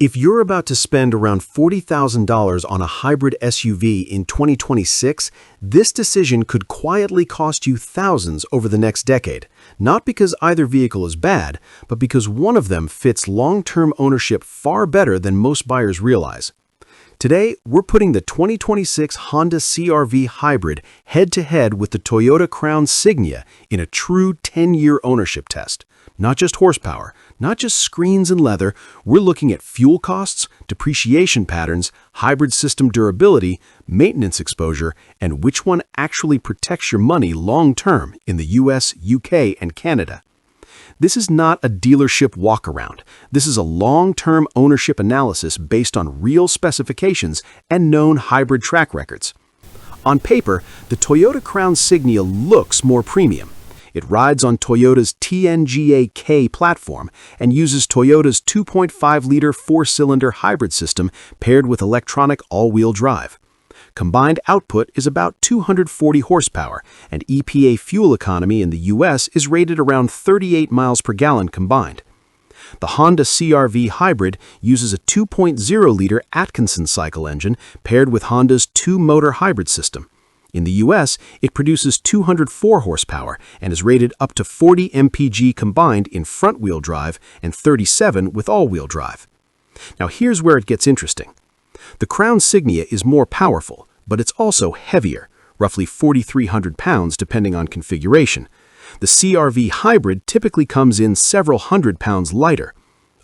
If you're about to spend around $40,000 on a hybrid SUV in 2026, this decision could quietly cost you thousands over the next decade. Not because either vehicle is bad, but because one of them fits long-term ownership far better than most buyers realize. Today, we're putting the 2026 Honda CR-V Hybrid head-to-head with the Toyota Crown Signia in a true 10-year ownership test. Not just horsepower, not just screens and leather, we're looking at fuel costs, depreciation patterns, hybrid system durability, maintenance exposure, and which one actually protects your money long-term in the US, UK, and Canada. This is not a dealership walk-around. This is a long-term ownership analysis based on real specifications and known hybrid track records. On paper, the Toyota Crown Signia looks more premium. It rides on Toyota's TNGA-K platform and uses Toyota's 2.5-liter four-cylinder hybrid system paired with electronic all-wheel drive. Combined output is about 240 horsepower, and EPA fuel economy in the US is rated around 38 miles per gallon combined. The Honda CR-V Hybrid uses a 2.0-liter Atkinson cycle engine paired with Honda's two-motor hybrid system. In the US, it produces 204 horsepower and is rated up to 40 mpg combined in front-wheel drive and 37 with all-wheel drive. Now here's where it gets interesting. The Crown Signia is more powerful, but it's also heavier, roughly 4,300 pounds depending on configuration. The CR-V Hybrid typically comes in several hundred pounds lighter.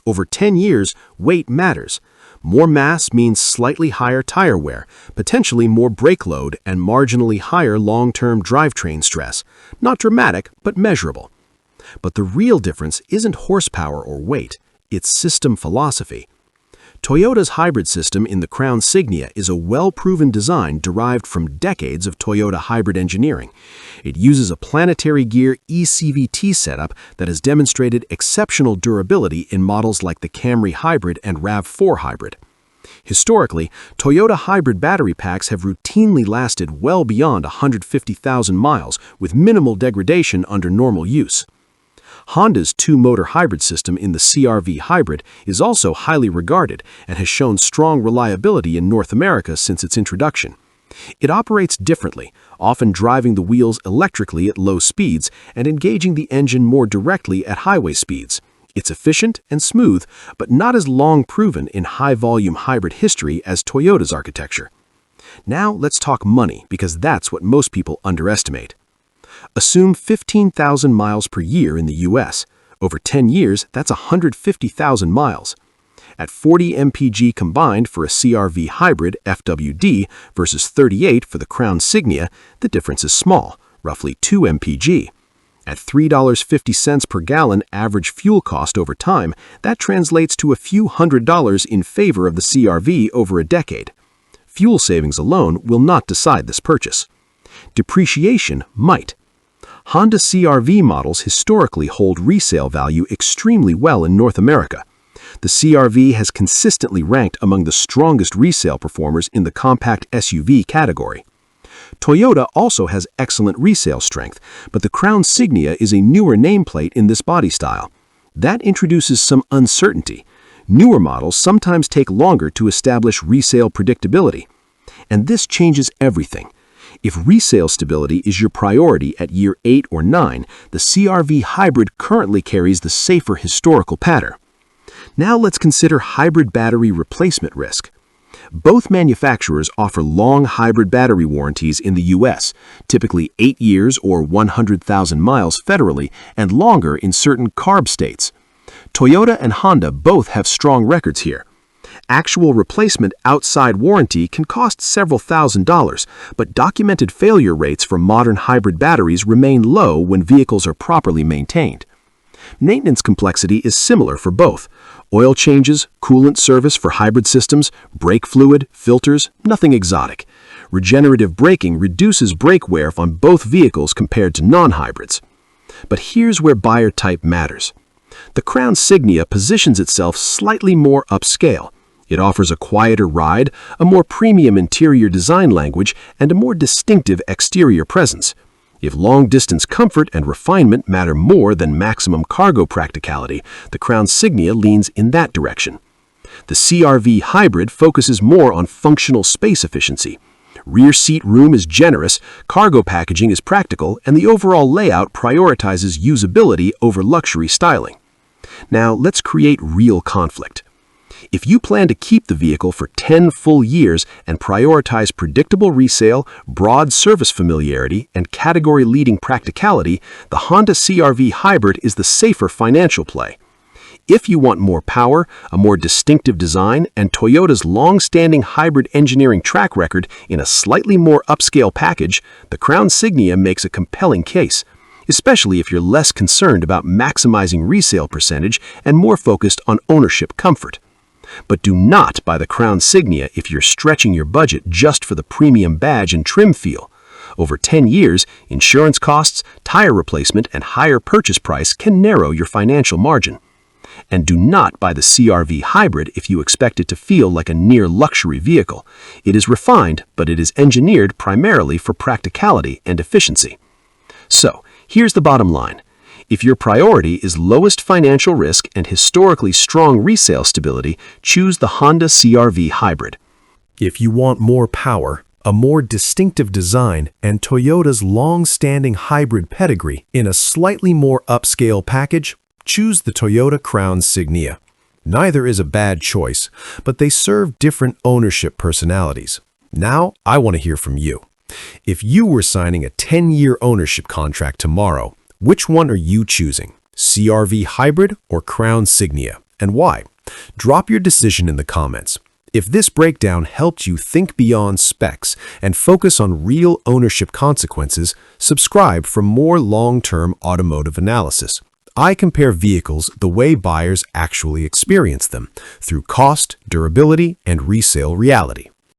Over 10 years, weight matters. More mass means slightly higher tire wear, potentially more brake load, and marginally higher long-term drivetrain stress. Not dramatic, but measurable. But the real difference isn't horsepower or weight, it's system philosophy. Toyota's hybrid system in the Crown Signia is a well-proven design derived from decades of Toyota hybrid engineering. It uses a planetary gear eCVT setup that has demonstrated exceptional durability in models like the Camry Hybrid and RAV4 Hybrid. Historically, Toyota hybrid battery packs have routinely lasted well beyond 150,000 miles with minimal degradation under normal use. Honda's two-motor hybrid system in the CR-V Hybrid is also highly regarded and has shown strong reliability in North America since its introduction. It operates differently, often driving the wheels electrically at low speeds and engaging the engine more directly at highway speeds. It's efficient and smooth, but not as long-proven in high-volume hybrid history as Toyota's architecture. Now let's talk money, because that's what most people underestimate. Assume 15,000 miles per year in the US. Over 10 years, that's 150,000 miles. At 40 mpg combined for a CR-V Hybrid FWD versus 38 for the Crown Signia, the difference is small, roughly 2 mpg. At $3.50 per gallon average fuel cost over time, that translates to a few $100s in favor of the CR-V over a decade. Fuel savings alone will not decide this purchase. Depreciation might. Honda CR-V models historically hold resale value extremely well in North America. The CR-V has consistently ranked among the strongest resale performers in the compact SUV category. Toyota also has excellent resale strength, but the Crown Signia is a newer nameplate in this body style. That introduces some uncertainty. Newer models sometimes take longer to establish resale predictability. And this changes everything. If resale stability is your priority at year 8 or 9, the CR-V Hybrid currently carries the safer historical pattern. Now let's consider hybrid battery replacement risk. Both manufacturers offer long hybrid battery warranties in the US, typically 8 years or 100,000 miles federally and longer in certain CARB states. Toyota and Honda both have strong records here. Actual replacement outside warranty can cost several $1,000s, but documented failure rates for modern hybrid batteries remain low when vehicles are properly maintained. Maintenance complexity is similar for both. Oil changes, coolant service for hybrid systems, brake fluid, filters, nothing exotic. Regenerative braking reduces brake wear on both vehicles compared to non-hybrids. But here's where buyer type matters. The Crown Signia positions itself slightly more upscale. It offers a quieter ride, a more premium interior design language, and a more distinctive exterior presence. If long-distance comfort and refinement matter more than maximum cargo practicality, the Crown Signia leans in that direction. The CR-V Hybrid focuses more on functional space efficiency. Rear seat room is generous, cargo packaging is practical, and the overall layout prioritizes usability over luxury styling. Now, let's create real conflict. If you plan to keep the vehicle for 10 full years and prioritize predictable resale, broad service familiarity, and category-leading practicality, the Honda CR-V Hybrid is the safer financial play. If you want more power, a more distinctive design, and Toyota's long-standing hybrid engineering track record in a slightly more upscale package, the Crown Signia makes a compelling case, especially if you're less concerned about maximizing resale percentage and more focused on ownership comfort. But do not buy the Crown Signia if you're stretching your budget just for the premium badge and trim feel. Over 10 years, insurance costs, tire replacement, and higher purchase price can narrow your financial margin. And do not buy the CR-V Hybrid if you expect it to feel like a near-luxury vehicle. It is refined, but it is engineered primarily for practicality and efficiency. So, here's the bottom line. If your priority is lowest financial risk and historically strong resale stability, choose the Honda CR-V Hybrid. If you want more power, a more distinctive design, and Toyota's long-standing hybrid pedigree in a slightly more upscale package, choose the Toyota Crown Signia. Neither is a bad choice, but they serve different ownership personalities. Now, I want to hear from you. If you were signing a 10-year ownership contract tomorrow, which one are you choosing? CR-V Hybrid or Crown Signia? And why? Drop your decision in the comments. If this breakdown helped you think beyond specs and focus on real ownership consequences, subscribe for more long-term automotive analysis. I compare vehicles the way buyers actually experience them, through cost, durability, and resale reality.